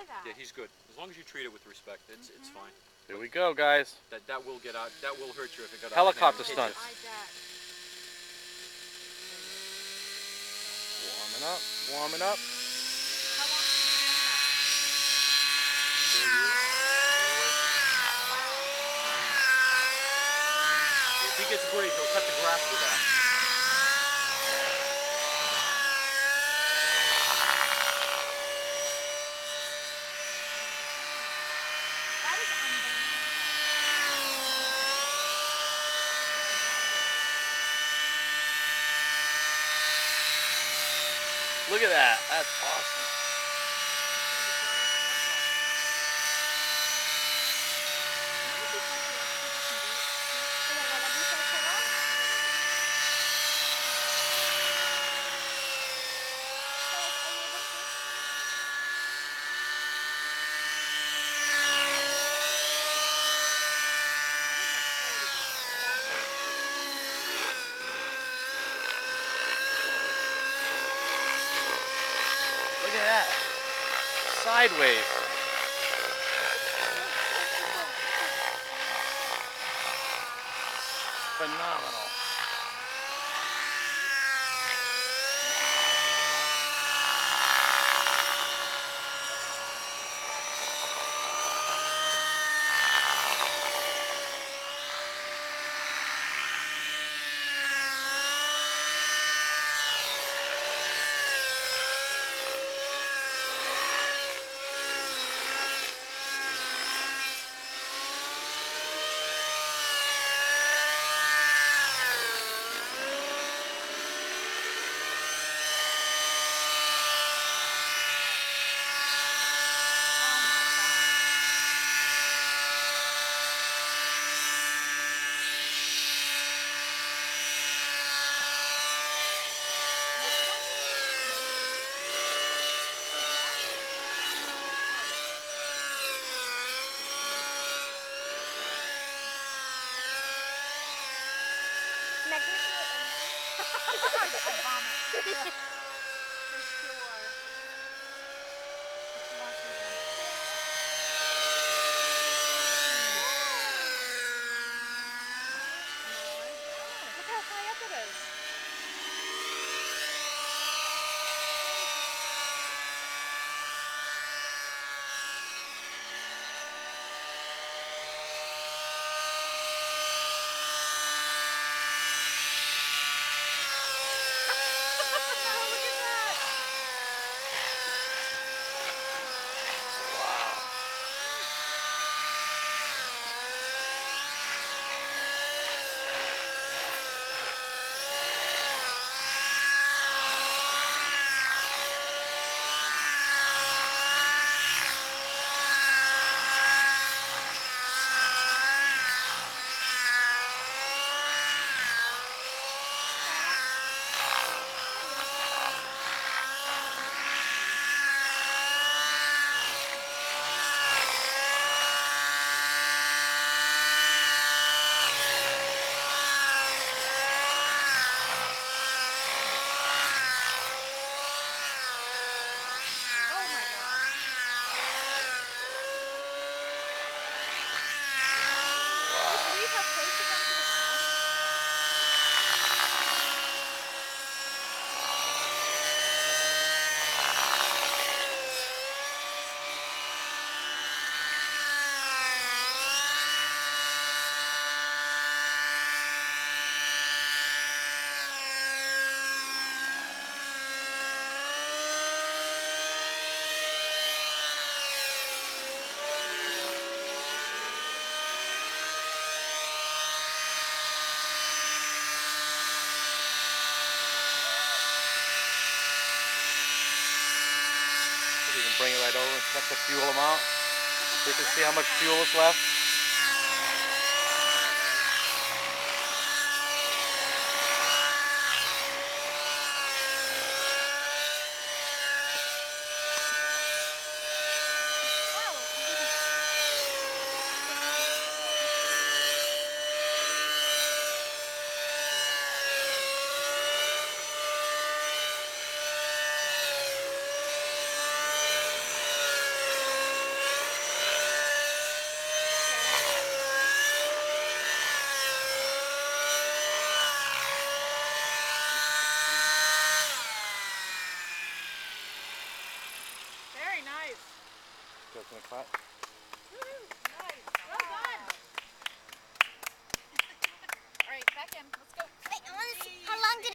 try that. Yeah, he's good. As long as you treat it with respect, it's fine. Here we go, guys. That will get out. That will hurt you if it got Helicopter out. Hit stunts. I bet. Warming up, warming up. How long have you been doing that? 4 years. If he gets brave, he'll cut the grass with that. That is unbelievable. Look at that. That's awesome. Look at that. Sideways. Phenomenal. Look how high up it is. Look at that. Oh my gosh. I believe how close it comes to the ground. So you can bring it right over and check the fuel amount. So you can see how much fuel is left. guys. You guys gonna clap? Woohoo.